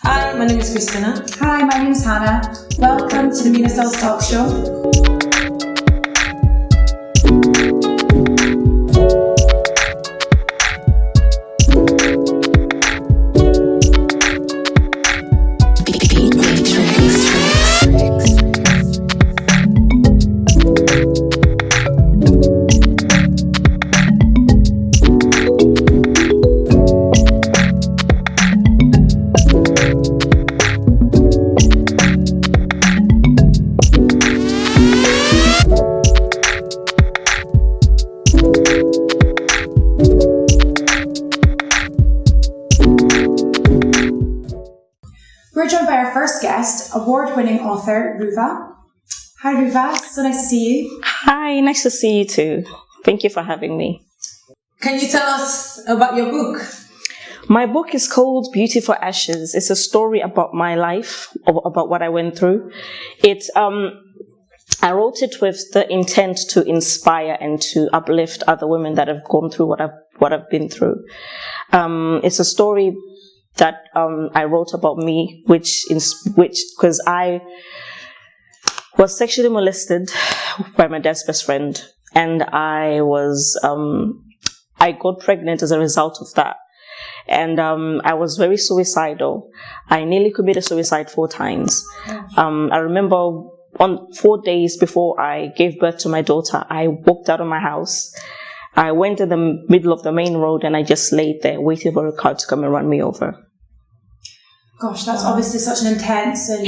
Hi, my name is Christina. Hi, my name is Hannah. Welcome to the Mina Dollz Talk Show. We're joined by our first guest, award-winning author, Ruva. Hi, Ruva. So nice to see you. Hi, nice to see you too. Thank you for having me. Can you tell us about your book? My book is called Beauty for Ashes. It's a story about my life, about what I went through. I wrote it with the intent to inspire and to uplift other women that have gone through what I've been through. It's a story that I wrote about me, which because I was sexually molested by my dad's best friend, and I got pregnant as a result of that, and I was very suicidal. I nearly committed suicide 4 times. I remember on 4 days before I gave birth to my daughter, I walked out of my house. I went in the middle of the main road and I just laid there waiting for a car to come and run me over. Gosh, that's obviously such an intense and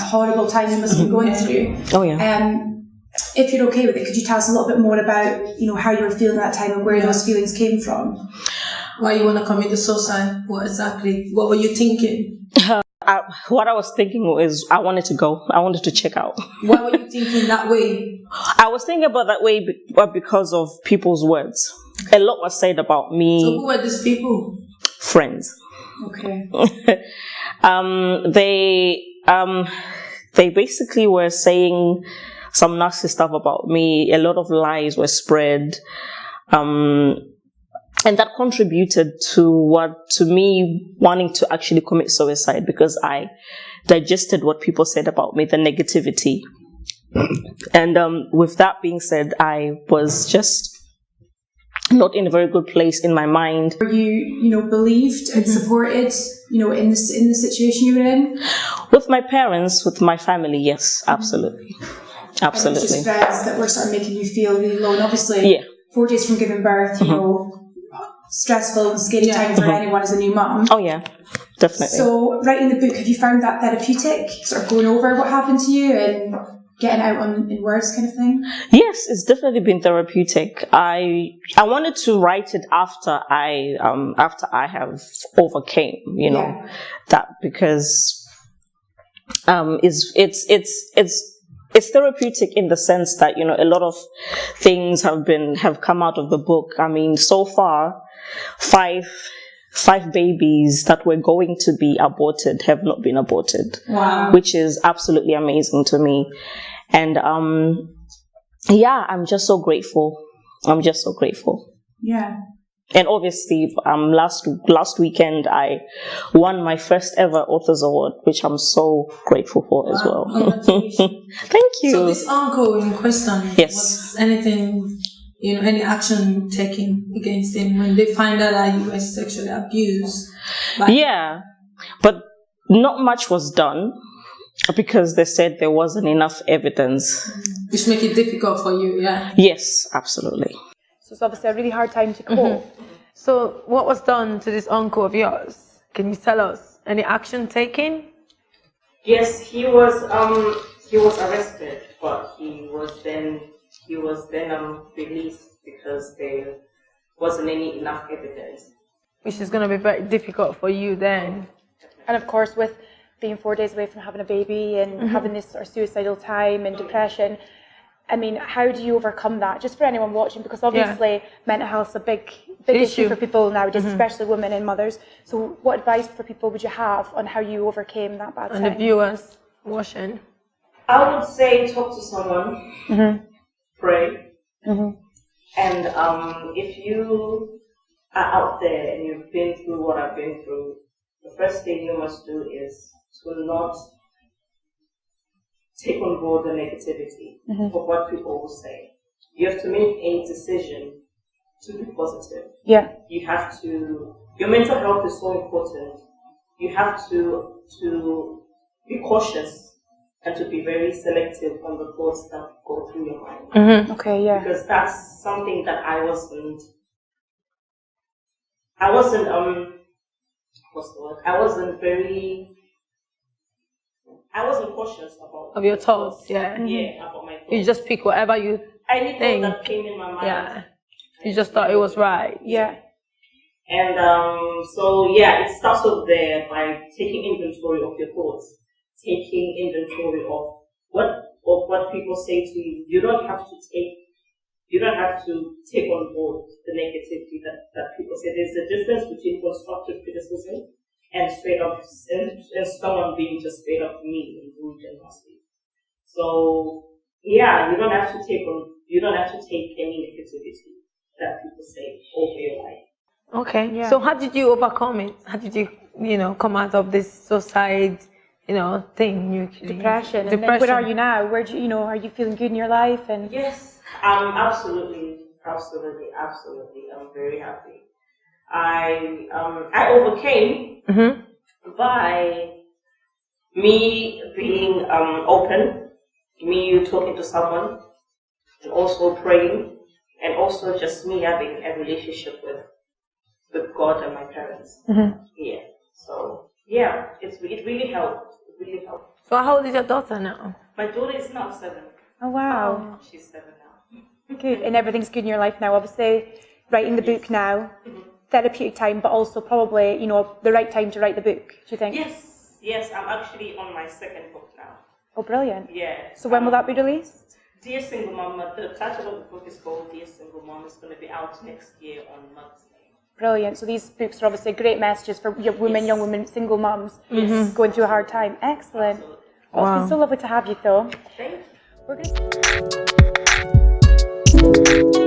horrible time you must have been going through. Oh yeah. If you're okay with it, could you tell us a little bit more about, how you were feeling at that time and where those feelings came from? Why you want to commit the suicide? What were you thinking? What I was thinking was I wanted to go. I wanted to check out. Why were you thinking that way? I was thinking about that way because of people's words. A lot was said about me. So who were these people? Friends. Okay. They basically were saying some nasty stuff about me. A lot of lies were spread. And that contributed to me wanting to actually commit suicide, because I digested what people said about me, the negativity. And with that being said, I was just not in a very good place in my mind. Were you, believed and supported, in the situation you were in? With my parents, with my family, yes, absolutely. Absolutely. And just friends that were sort of making you feel really low. And obviously, 4 days from giving birth, stressful and scary time for anyone as a new mum. Oh yeah, definitely. So writing the book, have you found that therapeutic, sort of going over what happened to you and getting out in words kind of thing? Yes, it's definitely been therapeutic. I wanted to write it after I have overcame, that, because it's therapeutic in the sense that, a lot of things have come out of the book. I mean, so far, five babies that were going to be aborted have not been aborted. Wow. Which is absolutely amazing to me. And I'm just so grateful. Yeah. And obviously, last weekend I won my first ever Authors Award, which I'm so grateful for as well. Thank you. So this uncle in question, yes, was anything, any action taken against him when they find out that you were sexually abused? Yeah, but not much was done because they said there wasn't enough evidence. Which make it difficult for you, yeah? Yes, absolutely. So it's obviously a really hard time to cope. So what was done to this uncle of yours? Can you tell us? Any action taken? Yes, he was arrested, but he was then released because there wasn't enough evidence. Which is going to be very difficult for you then. And of course, with being 4 days away from having a baby and having this sort of suicidal time and depression, I mean, how do you overcome that? Just for anyone watching, because obviously mental health is a big issue for people nowadays, especially women and mothers. So what advice for people would you have on how you overcame that bad time? And the viewers watching. I would say talk to someone, pray, and if you are out there and you've been through what I've been through, the first thing you must do is to not take on board the negativity of what people will say. You have to make a decision to be positive. Yeah. You have to, your mental health is so important. You have to be cautious and to be very selective on the thoughts that go through your mind. Okay, yeah. Because that's something that I wasn't cautious about. Of your thoughts, yeah. Yeah, about my thoughts. You just pick whatever you Anything think. that came in my mind. Yeah. You just thought it was right. Yeah. And so yeah, it starts off there by taking inventory of your thoughts, taking inventory of what people say to you. You don't have to take on board the negativity that people say. There's a difference between constructive criticism and straight up and someone being just straight up mean and rude and nasty. So yeah, you don't have to take any negativity that people say over your life. Okay. Yeah. So how did you overcome it? How did you, come out of this suicide, thing? Depression. And then where are you now? Where do you, are you feeling good in your life? And Yes, absolutely. I'm very happy. I overcame by me being open, me talking to someone, and also praying, and also just me having a relationship with God and my parents. Yeah. So yeah, it really helped. It really helped. So how old is your daughter now? My daughter is now 7. oh wow, She's 7 now. good. And everything's good in your life now. Obviously, writing the book now, therapeutic time, but also probably the right time to write the book. Do you think? Yes. I'm actually on my 2nd book now. Oh, brilliant. Yeah. So when will that be released? Dear Single Mom. The title of the book is called Dear Single Mom. It's going to be out next year on Mother's Day. Brilliant. So these books are obviously great messages for women, young women, single mums going through a hard time. Excellent. Absolutely. Well, it's been so lovely to have you, though. Thank you. We're going to